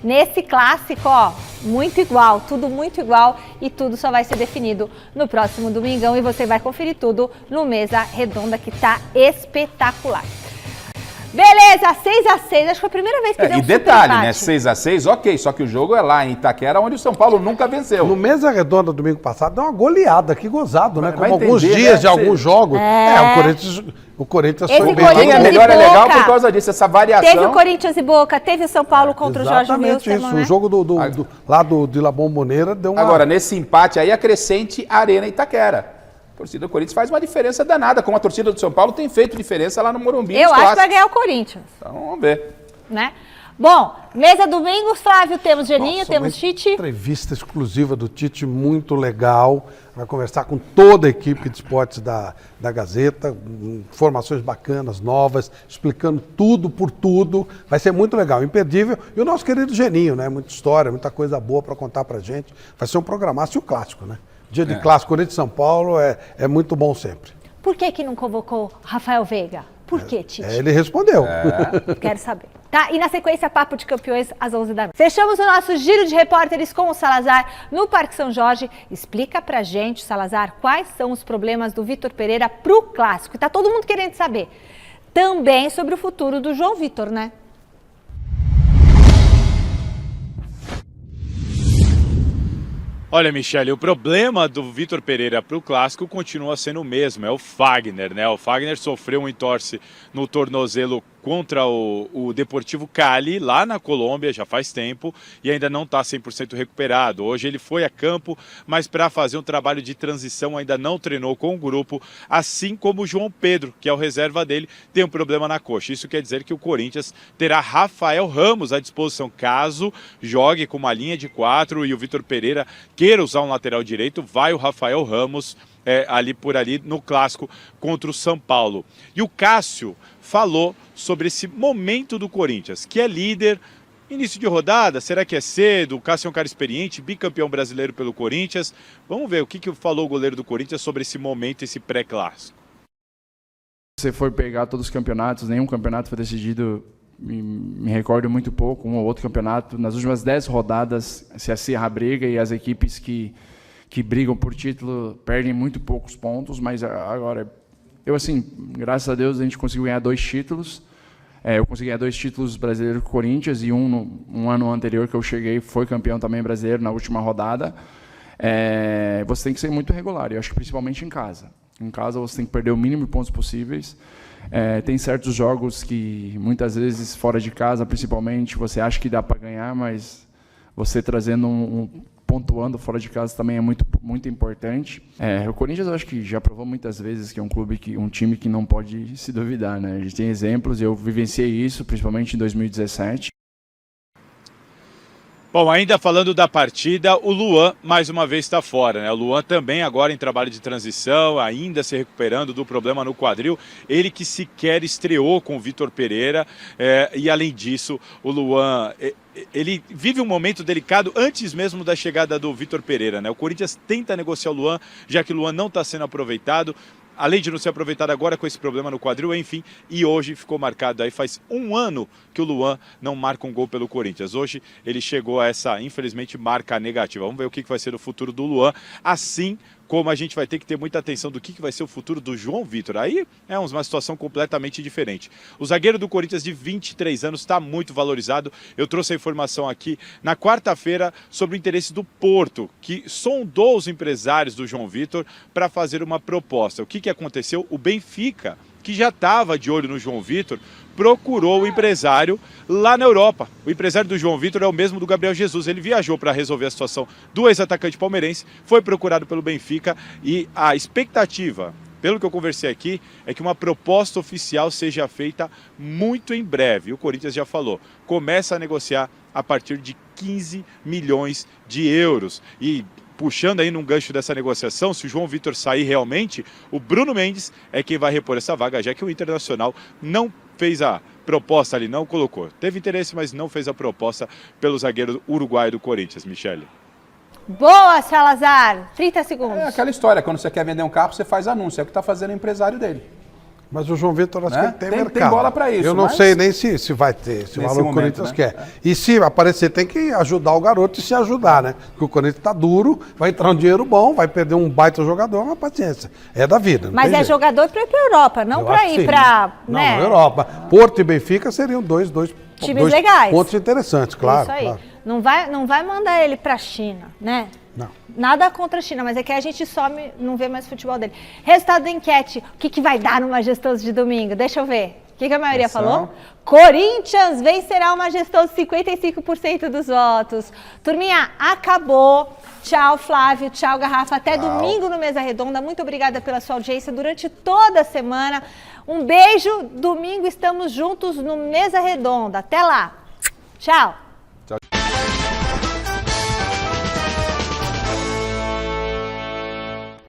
Nesse clássico, ó, muito igual, tudo muito igual e tudo só vai ser definido no próximo domingão e você vai conferir tudo no Mesa Redonda, que tá espetacular. Beleza, 6 a 6, acho que foi a primeira vez que deu E um detalhe, né? superempate. 6 a 6, ok, só que o jogo é lá em Itaquera, onde o São Paulo nunca venceu. No Mesa Redonda, domingo passado, deu uma goleada, que gozado, né? Vai Como alguns entender, dias né? de alguns jogos. O Corinthians Esse foi bem. Corinthians Quem é e melhor é legal Boca. por causa disso, essa variação. Teve o Corinthians e Boca, teve o São Paulo contra o Jorge Exatamente Wilstermann, isso. né? O jogo lá de La Bombonera deu uma... Agora, nesse empate aí, acrescente a Arena Itaquera. A torcida do Corinthians faz uma diferença danada, como a torcida do São Paulo tem feito diferença lá no Morumbi. Eu nos acho que vai clássicos. ganhar o Corinthians, Então, vamos ver. né? Bom, mesa domingo, Flávio, temos Geninho, Nossa, temos uma Tite. Entrevista exclusiva do Tite, muito legal. Vai conversar com toda a equipe de esportes da Gazeta, informações bacanas, novas, explicando tudo por tudo. Vai ser muito legal, imperdível. E o nosso querido Geninho, né? Muita história, muita coisa boa para contar pra gente. Vai ser um programaço e o clássico, né? Dia de clássico, Corinthians e São Paulo é muito bom sempre. Por que não convocou Rafael Veiga? Por que, Tite? Ele respondeu. Quero saber. Tá, e na sequência, Papo de Campeões, às 11 da noite. Fechamos o nosso giro de repórteres com o Salazar no Parque São Jorge. Explica pra gente, Salazar, quais são os problemas do Vitor Pereira pro Clássico. E tá todo mundo querendo saber. Também sobre o futuro do João Vitor, né? Olha, Michele, o problema do Vitor Pereira para o Clássico continua sendo o mesmo, é o Fagner, né? O Fagner sofreu um entorse no tornozelo contra o Deportivo Cali, lá na Colômbia, já faz tempo, e ainda não está 100% recuperado. Hoje ele foi a campo, mas para fazer um trabalho de transição ainda não treinou com o grupo, assim como o João Pedro, que é o reserva dele, tem um problema na coxa. Isso quer dizer que o Corinthians terá Rafael Ramos à disposição, caso jogue com uma linha de 4 e o Vitor Pereira queira usar um lateral direito, vai o Rafael Ramos ali no Clássico contra o São Paulo. E o Cássio falou sobre esse momento do Corinthians, que é líder, início de rodada, será que é cedo? O Cássio é um cara experiente, bicampeão brasileiro pelo Corinthians. Vamos ver o que falou o goleiro do Corinthians sobre esse momento, esse pré-clássico. Se você for pegar todos os campeonatos, nenhum campeonato foi decidido, me recordo muito pouco, um ou outro campeonato. Nas últimas 10 rodadas se acirra a briga e as equipes que brigam por título perdem muito poucos pontos, mas agora, graças a Deus, a gente conseguiu ganhar 2 títulos. Eu consegui ganhar 2 títulos brasileiros com o Corinthians e um ano anterior que eu cheguei foi campeão também brasileiro na última rodada. Você tem que ser muito regular, eu acho que principalmente em casa. Em casa você tem que perder o mínimo de pontos possíveis. Tem certos jogos que muitas vezes fora de casa, principalmente, você acha que dá para ganhar, mas você trazendo pontuando fora de casa também é muito, muito importante. O Corinthians eu acho que já provou muitas vezes que é um time que não pode se duvidar, né? A gente tem exemplos, eu vivenciei isso, principalmente em 2017. Bom, ainda falando da partida, o Luan mais uma vez está fora, né? O Luan também agora em trabalho de transição, ainda se recuperando do problema no quadril. Ele que sequer estreou com o Vitor Pereira e além disso, o Luan... ele vive um momento delicado antes mesmo da chegada do Vitor Pereira, né? O Corinthians tenta negociar o Luan, já que o Luan não está sendo aproveitado. Além de não ser aproveitado agora com esse problema no quadril, enfim, e hoje ficou marcado aí, faz 1 ano que o Luan não marca um gol pelo Corinthians. Hoje ele chegou a essa, infelizmente, marca negativa. Vamos ver o que vai ser o futuro do Luan, assim como a gente vai ter que ter muita atenção do que vai ser o futuro do João Vitor. Aí é uma situação completamente diferente. O zagueiro do Corinthians de 23 anos está muito valorizado. Eu trouxe a informação aqui na quarta-feira sobre o interesse do Porto, que sondou os empresários do João Vitor para fazer uma proposta. O que aconteceu? O Benfica, que já estava de olho no João Vitor, procurou o empresário lá na Europa. O empresário do João Vitor é o mesmo do Gabriel Jesus. Ele viajou para resolver a situação do ex-atacante palmeirense, foi procurado pelo Benfica e a expectativa, pelo que eu conversei aqui, é que uma proposta oficial seja feita muito em breve. O Corinthians já falou, começa a negociar a partir de 15 milhões de euros. E puxando aí num gancho dessa negociação, se o João Vitor sair realmente, o Bruno Mendes é quem vai repor essa vaga, já que o Internacional não fez a proposta ali, não colocou. Teve interesse, mas não fez a proposta pelo zagueiro uruguaio do Corinthians, Michele. Boa, Salazar! 30 segundos. É aquela história, quando você quer vender um carro, você faz anúncio, é o que está fazendo o empresário dele. Mas o João Vitor, acho que ele tem mercado. Tem bola para isso. Eu não sei nem se vai ter, se o valor que o Corinthians quer. E se aparecer, tem que ajudar o garoto e se ajudar, né? Porque o Corinthians está duro, vai entrar um dinheiro bom, vai perder um baita jogador, mas paciência. É da vida. Mas é jogador para ir para a Europa, não para ir para... Não, Europa. Porto e Benfica seriam dois times legais. Pontos interessantes, claro. Isso aí. Claro. Não vai mandar ele para a China, né? Não. Nada contra a China, mas é que a gente não vê mais futebol dele. Resultado da enquete, o que vai dar no Majestoso de domingo? Deixa eu ver. O que a maioria falou? Corinthians vencerá o Majestoso, 55% dos votos. Turminha, acabou. Tchau, Flávio. Tchau, Garrafa. Até domingo no Mesa Redonda. Muito obrigada pela sua audiência durante toda a semana. Um beijo. Domingo estamos juntos no Mesa Redonda. Até lá. Tchau.